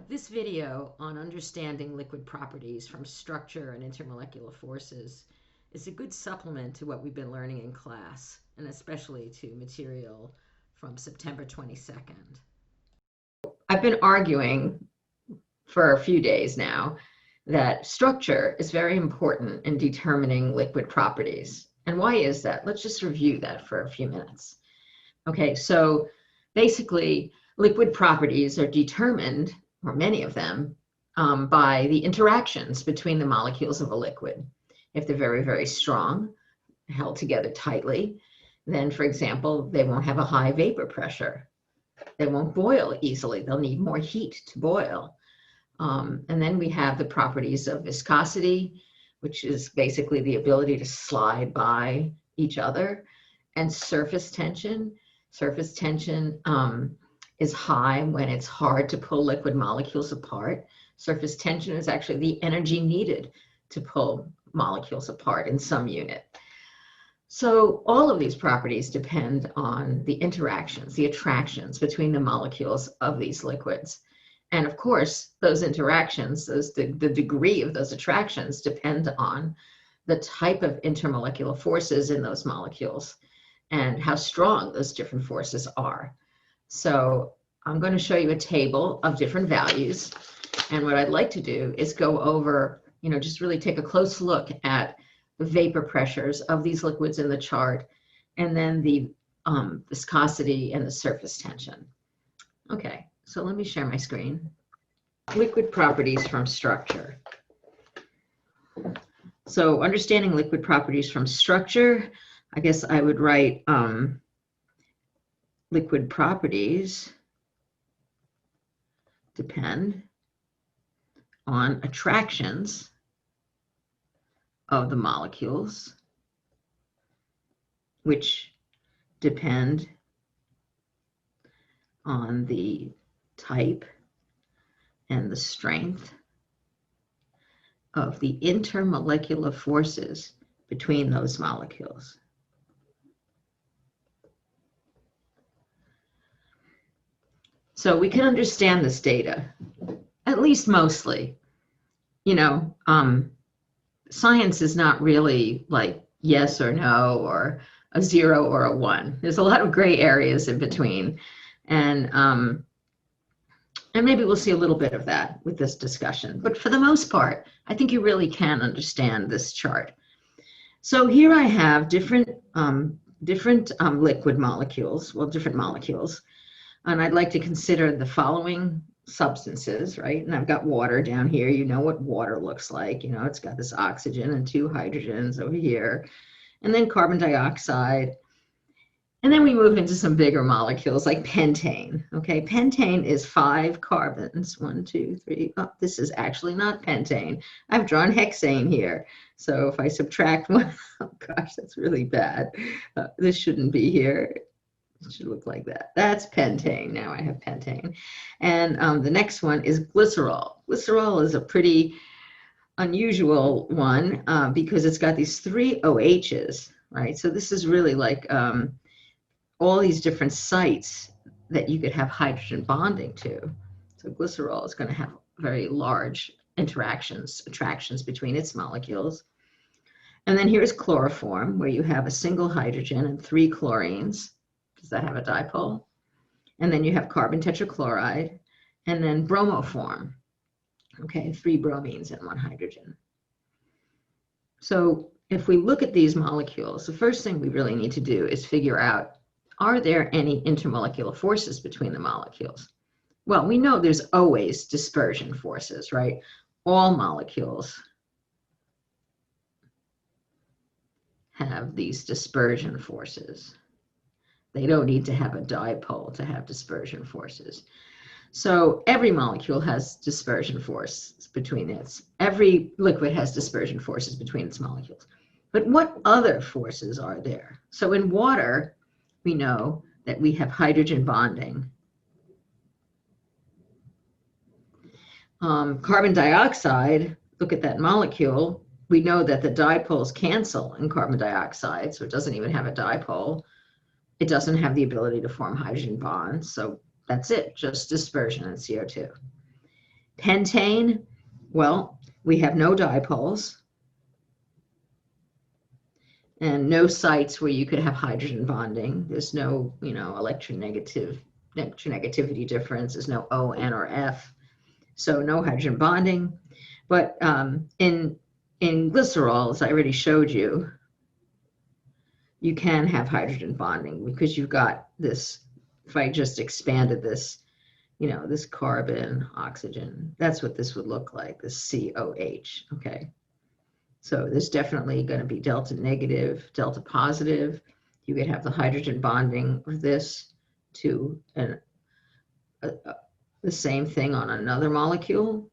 This video on understanding liquid properties from structure and intermolecular forces is a good supplement to what we've been learning in class, and especially to material from September 22nd. I've been arguing for a few days now that structure is very important in determining liquid properties. And why is that? Let's just review that for a few minutes. Okay, so basically, liquid properties are determined, or many of them, by the interactions between the molecules of a liquid. If they're very, very strong, held together tightly, then, for example, they won't have a high vapor pressure. They won't boil easily. They'll need more heat to boil. And then we have the properties of viscosity, which is basically the ability to slide by each other, and surface tension. Surface tension is high when it's hard to pull liquid molecules apart. Surface tension is actually the energy needed to pull molecules apart in some unit. So all of these properties depend on the interactions, the attractions between the molecules of these liquids. And of course, those interactions, the degree of those attractions depend on the type of intermolecular forces in those molecules and how strong those different forces are. So I'm going to show you a table of different values. And what I'd like to do is go over, just really take a close look at the vapor pressures of these liquids in the chart, and then the viscosity and the surface tension. Okay, so let me share my screen. Liquid properties from structure. So understanding liquid properties from structure, I guess I would write liquid properties depend on attractions of the molecules, which depend on the type and the strength of the intermolecular forces between those molecules. So we can understand this data, at least mostly. Science is not really like yes or no, or a 0 or a 1. There's a lot of gray areas in between. And maybe we'll see a little bit of that with this discussion. But for the most part, I think you really can understand this chart. So here I have different liquid molecules, different molecules. And I'd like to consider the following substances, right? And I've got water down here. You know what water looks like. It's got this oxygen and 2 hydrogens over here, and then carbon dioxide. And then we move into some bigger molecules like pentane. Okay, pentane is 5 carbons. 1, 2, 3. Oh, this is actually not pentane. I've drawn hexane here. So if I subtract 1, oh gosh, that's really bad. This shouldn't be here. It should look like that. That's pentane. Now I have pentane. And the next one is glycerol. Glycerol is a pretty unusual one because it's got these 3 OHs, right? So this is really like all these different sites that you could have hydrogen bonding to. So glycerol is going to have very large attractions between its molecules. And then here's chloroform, where you have a single hydrogen and 3 chlorines. Does that have a dipole? And then you have carbon tetrachloride, and then bromoform. Okay, 3 bromines and 1 hydrogen. So if we look at these molecules, the first thing we really need to do is figure out, are there any intermolecular forces between the molecules? Well, we know there's always dispersion forces, right? All molecules have these dispersion forces. They don't need to have a dipole to have dispersion forces. So every molecule has dispersion forces between its. Every liquid has dispersion forces between its molecules. But what other forces are there? So in water, we know that we have hydrogen bonding. Carbon dioxide, look at that molecule. We know that the dipoles cancel in carbon dioxide, so it doesn't even have a dipole. It doesn't have the ability to form hydrogen bonds, so that's it, just dispersion in CO2. Pentane, well, we have no dipoles and no sites where you could have hydrogen bonding. There's no, electronegativity difference. There's no O, N, or F. So no hydrogen bonding. But in glycerol, as I already showed you, you can have hydrogen bonding because you've got this, if I just expanded this, this carbon, oxygen, that's what this would look like, this COH, okay? So there's definitely going to be delta negative, delta positive. You could have the hydrogen bonding of this to the same thing on another molecule.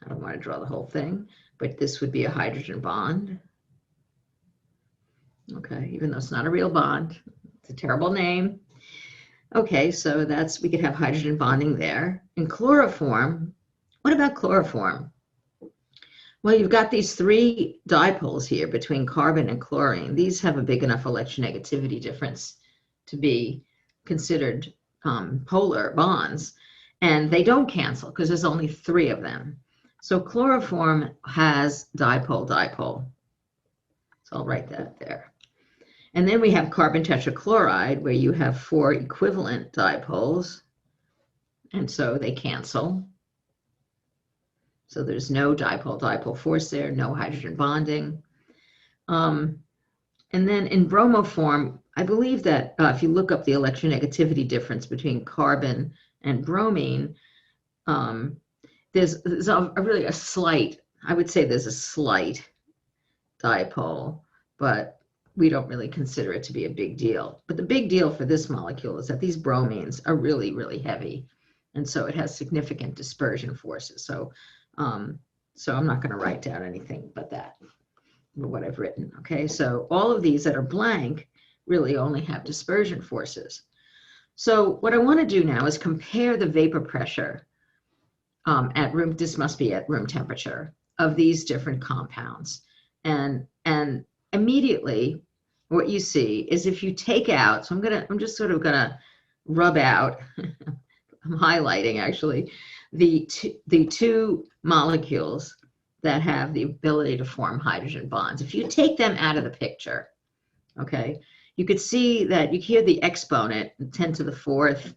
I don't want to draw the whole thing, but this would be a hydrogen bond. Okay, even though it's not a real bond, it's a terrible name. Okay, so we could have hydrogen bonding there. In chloroform, what about chloroform? Well, you've got these 3 dipoles here between carbon and chlorine. These have a big enough electronegativity difference to be considered polar bonds, and they don't cancel because there's only 3 of them. So chloroform has dipole-dipole. So I'll write that there. And then we have carbon tetrachloride, where you have 4 equivalent dipoles, and so they cancel. So there's no dipole-dipole force there, no hydrogen bonding. And then in bromoform, I believe that if you look up the electronegativity difference between carbon and bromine, there's really a slight, I would say there's a slight dipole, but we don't really consider it to be a big deal. But the big deal for this molecule is that these bromines are really, really heavy. And so it has significant dispersion forces. So I'm not going to write down anything but that, what I've written. Okay, so all of these that are blank really only have dispersion forces. So what I want to do now is compare the vapor pressure this must be at room temperature, of these different compounds. And immediately what you see is if you take out, so I'm just sort of gonna rub out, I'm highlighting actually, the two molecules that have the ability to form hydrogen bonds. If you take them out of the picture, okay, you could see that you hear the exponent, 10 to the 4th,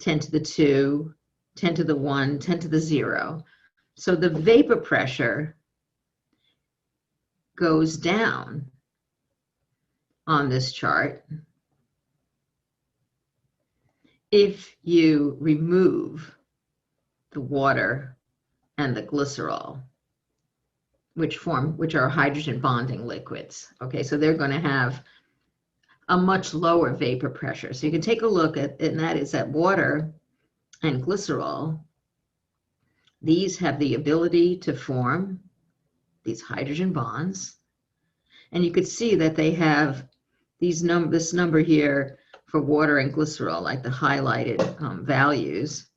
10 to the 2, 10 to the 1, 10 to the 0. So the vapor pressure goes down on this chart if you remove the water and the glycerol, which are hydrogen bonding liquids. Okay, so they're going to have a much lower vapor pressure. So you can take a look at, and that is that water and glycerol, these have the ability to form these hydrogen bonds. And you could see that they have this number here for water and glycerol, like the highlighted values,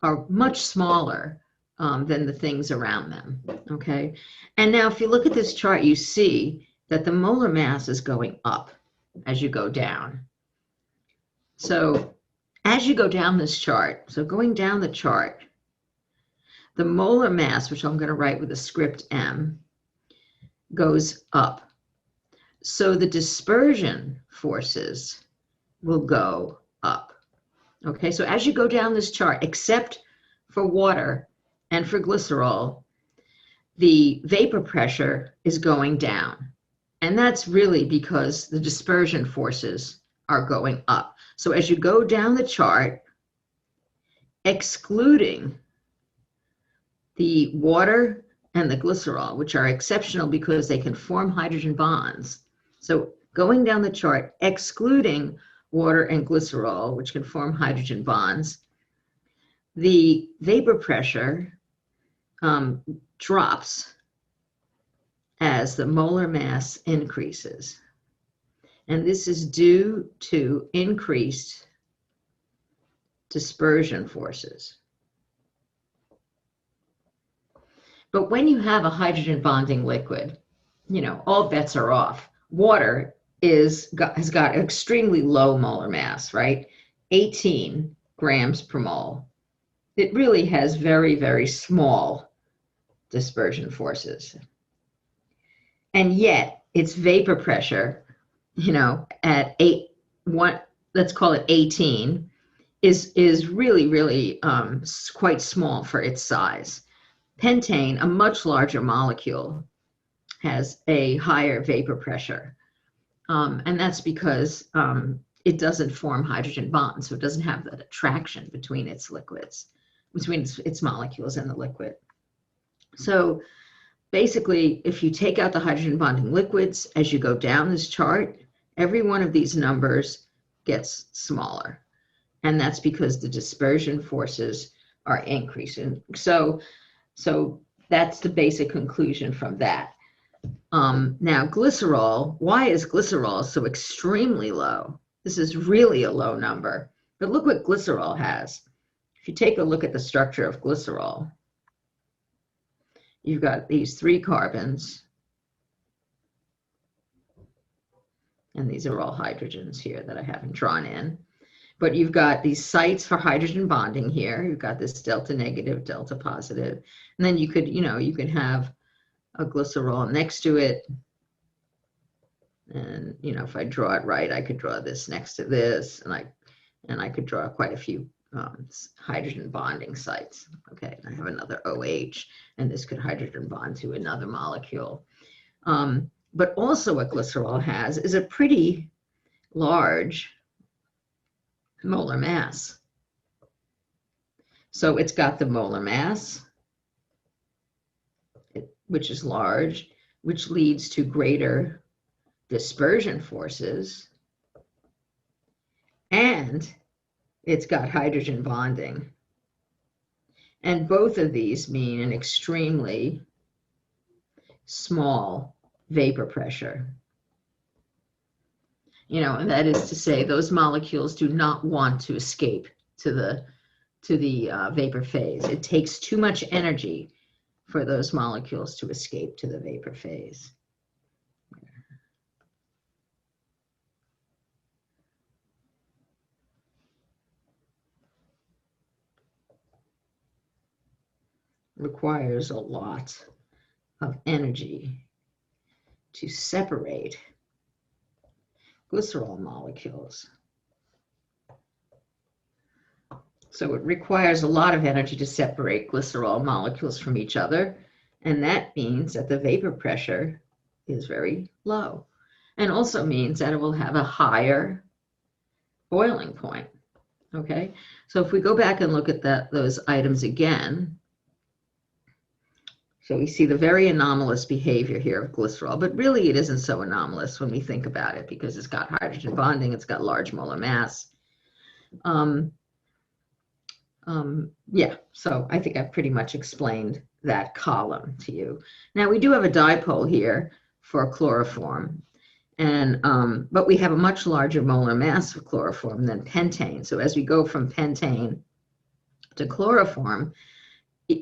are much smaller than the things around them, okay? And now if you look at this chart, you see that the molar mass is going up as you go down. So as you go down this chart, so going down the chart, the molar mass, which I'm going to write with a script M, goes up. So the dispersion forces will go up. Okay, so as you go down this chart, except for water and for glycerol, the vapor pressure is going down. And that's really because the dispersion forces are going up. So as you go down the chart, excluding the water and the glycerol, which are exceptional because they can form hydrogen bonds. So going down the chart, excluding water and glycerol, which can form hydrogen bonds, the vapor pressure drops as the molar mass increases. And this is due to increased dispersion forces. But when you have a hydrogen bonding liquid, all bets are off. Water has got extremely low molar mass, right? 18 grams per mole. It really has very, very small dispersion forces. And yet its vapor pressure, at let's call it 18, is really, really quite small for its size. Pentane, a much larger molecule, has a higher vapor pressure. And that's because it doesn't form hydrogen bonds, so it doesn't have that attraction between its liquids, between its molecules and the liquid. So basically, if you take out the hydrogen bonding liquids, as you go down this chart, every one of these numbers gets smaller. And that's because the dispersion forces are increasing. So that's the basic conclusion from that. Now, glycerol, why is glycerol so extremely low? This is really a low number. But look what glycerol has. If you take a look at the structure of glycerol, you've got these 3 carbons. And these are all hydrogens here that I haven't drawn in. But you've got these sites for hydrogen bonding here. You've got this delta negative, delta positive. And then you could have a glycerol next to it. And, if I draw it right, I could draw this next to this. And I could draw quite a few hydrogen bonding sites. Okay, I have another OH, and this could hydrogen bond to another molecule. But also what glycerol has is a pretty large molar mass. So it's got the molar mass, which is large, which leads to greater dispersion forces, and it's got hydrogen bonding. And both of these mean an extremely small vapor pressure. And that is to say those molecules do not want to escape to the vapor phase. It takes too much energy for those molecules to escape to the vapor phase. Requires a lot of energy to separate glycerol molecules. So it requires a lot of energy to separate glycerol molecules from each other, and that means that the vapor pressure is very low, and also means that it will have a higher boiling point. Okay, so if we go back and look at those items again, so we see the very anomalous behavior here of glycerol, but really it isn't so anomalous when we think about it, because it's got hydrogen bonding, it's got large molar mass. Yeah, so I think I've pretty much explained that column to you. Now we do have a dipole here for chloroform, and but we have a much larger molar mass for chloroform than pentane. So as we go from pentane to chloroform,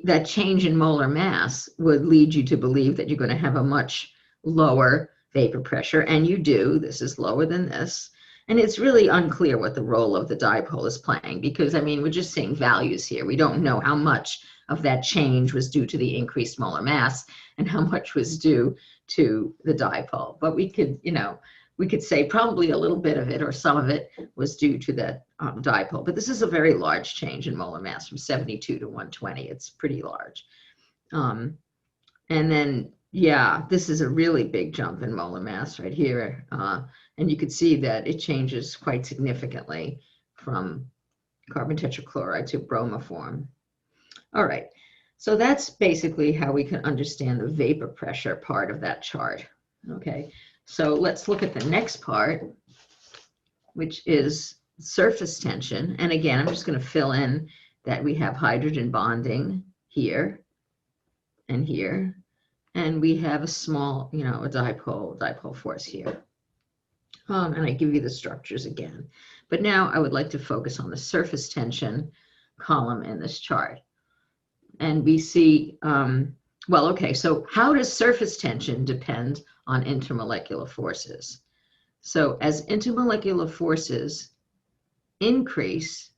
that change in molar mass would lead you to believe that you're going to have a much lower vapor pressure, and you do. This is lower than this. And it's really unclear what the role of the dipole is playing, because, I mean, we're just seeing values here. We don't know how much of that change was due to the increased molar mass and how much was due to the dipole. But we could, we could say probably a little bit of it or some of it was due to the dipole. But this is a very large change in molar mass from 72 to 120. It's pretty large. And then, yeah, this is a really big jump in molar mass right here. And you could see that it changes quite significantly from carbon tetrachloride to bromoform. All right, so that's basically how we can understand the vapor pressure part of that chart. Okay, so let's look at the next part, which is surface tension. And again, I'm just going to fill in that we have hydrogen bonding here and here, and we have a small, a dipole force here. And I give you the structures again. But now I would like to focus on the surface tension column in this chart. And we see, well, okay, so how does surface tension depend on intermolecular forces? So as intermolecular forces increase,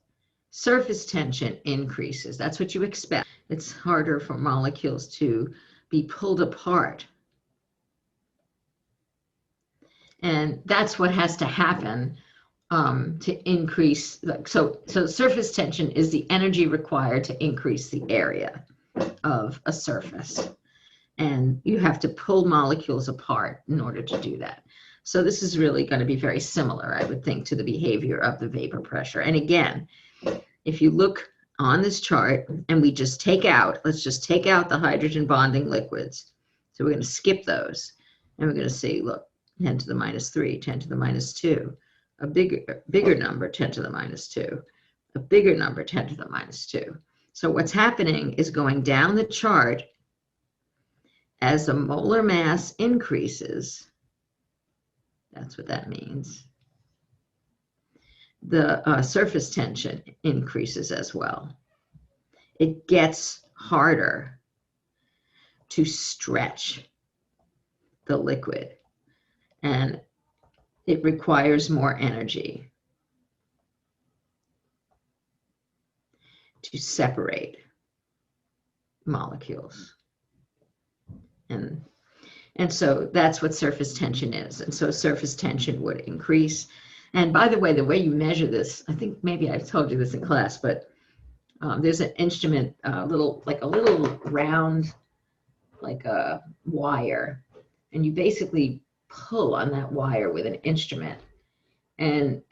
surface tension increases. That's what you expect. It's harder for molecules to be pulled apart. And that's what has to happen to increase. So surface tension is the energy required to increase the area of a surface. And you have to pull molecules apart in order to do that. So this is really going to be very similar, I would think, to the behavior of the vapor pressure. And again, if you look on this chart and we just take out, let's just take out the hydrogen bonding liquids. So we're going to skip those. And we're going to see, look, 10 to the minus 3, 10 to the minus 2, a bigger number, 10 to the minus 2, a bigger number, 10 to the minus 2. So what's happening is going down the chart as the molar mass increases. That's what that means. The surface tension increases as well. It gets harder to stretch the liquid, and it requires more energy to separate molecules. And so that's what surface tension is. And so surface tension would increase. And by the way you measure this, I think maybe I've told you this in class, but there's an instrument, a little round, like a wire, and you basically pull on that wire with an instrument, and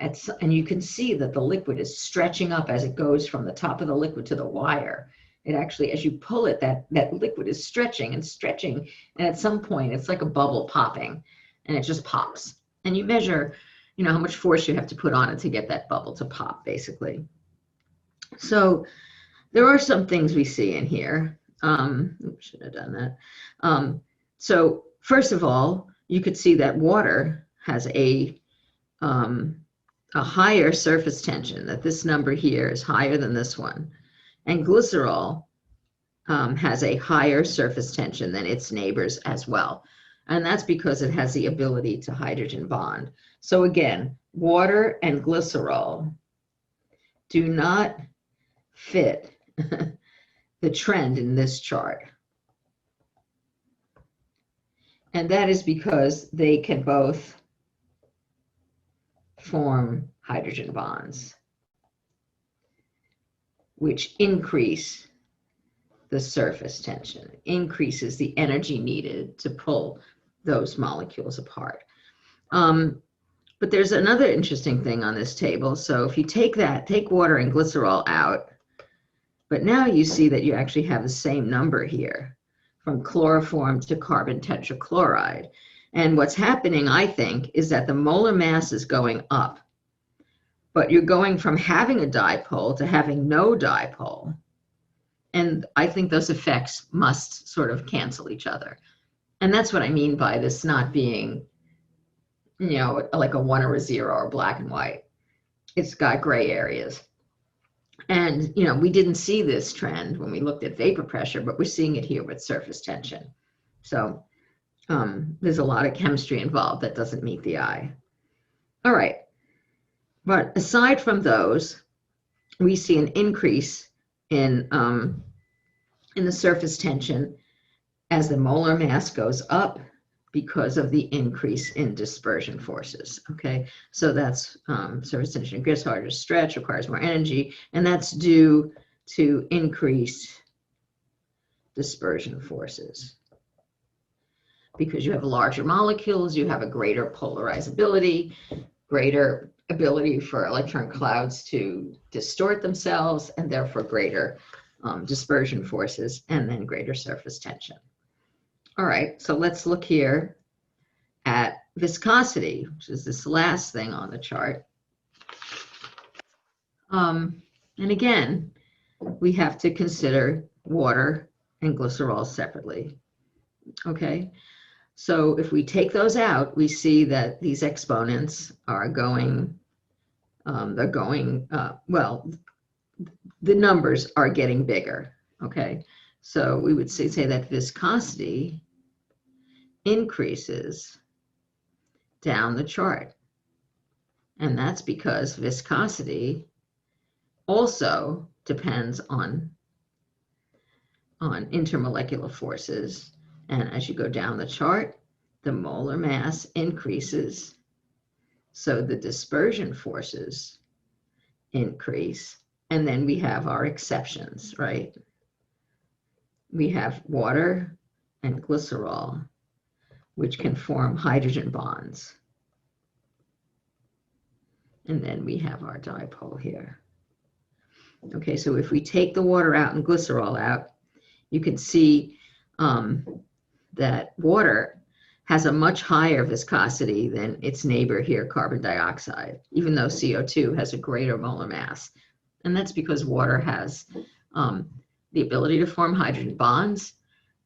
you can see that the liquid is stretching up as it goes from the top of the liquid to the wire. It actually, as you pull it, that liquid is stretching and stretching, and at some point it's like a bubble popping, and it just pops. And you measure, how much force you have to put on it to get that bubble to pop, basically. So there are some things we see in here. Should have done that. So first of all, you could see that water has a higher surface tension, that this number here is higher than this one. And glycerol has a higher surface tension than its neighbors as well. And that's because it has the ability to hydrogen bond. So again, water and glycerol do not fit the trend in this chart. And that is because they can both form hydrogen bonds, which increase the surface tension, increases the energy needed to pull those molecules apart. But there's another interesting thing on this table. So if you take water and glycerol out, but now you see that you actually have the same number here, from chloroform to carbon tetrachloride. And what's happening, I think, is that the molar mass is going up, but you're going from having a dipole to having no dipole. And I think those effects must sort of cancel each other. And that's what I mean by this not being, like a 1 or a 0 or black and white. It's got gray areas. And, we didn't see this trend when we looked at vapor pressure, but we're seeing it here with surface tension. So there's a lot of chemistry involved that doesn't meet the eye. All right. But aside from those, we see an increase in the surface tension as the molar mass goes up because of the increase in dispersion forces. Okay, so that's surface tension gets harder to stretch, requires more energy, and that's due to increased dispersion forces. Because you have larger molecules, you have a greater polarizability, greater ability for electron clouds to distort themselves, and therefore greater dispersion forces, and then greater surface tension. All right, so let's look here at viscosity, which is this last thing on the chart. And again, we have to consider water and glycerol separately. Okay, so if we take those out, we see that these exponents are going, well, the numbers are getting bigger. Okay, so we would say that viscosity increases down the chart. And that's because viscosity also depends on intermolecular forces. And as you go down the chart, the molar mass increases, so the dispersion forces increase. And then we have our exceptions, right? We have water and glycerol, which can form hydrogen bonds. And then we have our dipole here. Okay, so if we take the water out and glycerol out, you can see that water has a much higher viscosity than its neighbor here, carbon dioxide, even though CO2 has a greater molar mass. And that's because water has the ability to form hydrogen bonds.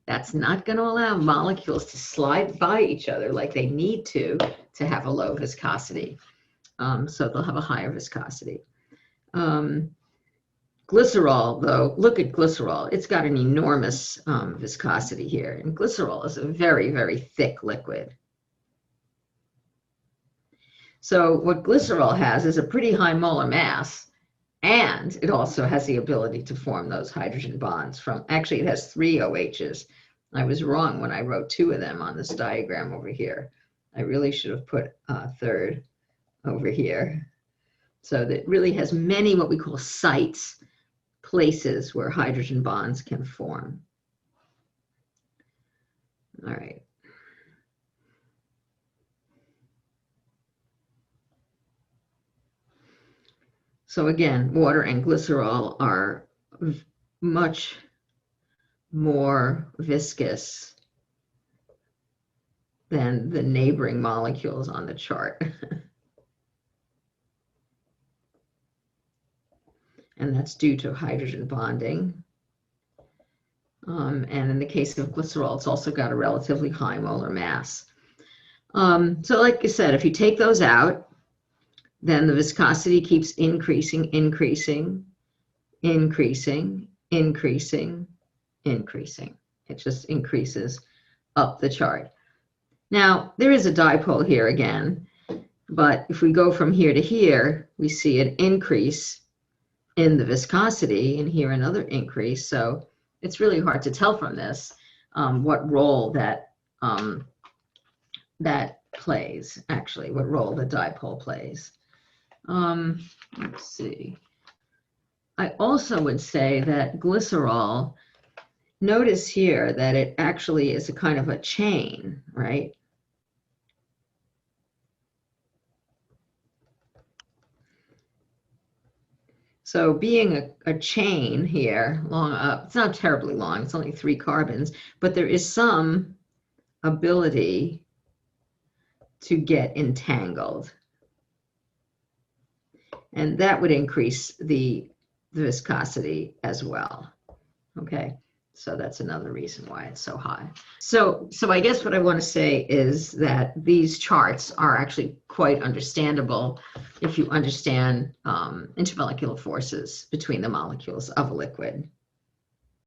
That's not going to allow molecules to slide by each other like they need to have a low viscosity. So they'll have a higher viscosity. Glycerol, though, look at glycerol. It's got an enormous viscosity here. And glycerol is a very, very thick liquid. So what glycerol has is a pretty high molar mass, and it also has the ability to form those hydrogen bonds from, actually, it has 3 OHs. I was wrong when I wrote 2 of them on this diagram over here. I really should have put a third over here. So that really has many what we call sites, places where hydrogen bonds can form. All right. So again, water and glycerol are much more viscous than the neighboring molecules on the chart. And that's due to hydrogen bonding. And in the case of glycerol, it's also got a relatively high molar mass. So like I said, if you take those out, then the viscosity keeps increasing, increasing, increasing, increasing, increasing. It just increases up the chart. Now, there is a dipole here again, but if we go from here to here, we see an increase in the viscosity, and here another increase. So it's really hard to tell from this what role that plays, actually, what role the dipole plays. Let's see. I also would say that glycerol, notice here that it actually is a kind of a chain, right? So being a chain here, long up, it's not terribly long, it's only 3 carbons, but there is some ability to get entangled. And that would increase the viscosity as well. Okay, so that's another reason why it's so high. So I guess what I want to say is that these charts are actually quite understandable if you understand intermolecular forces between the molecules of a liquid.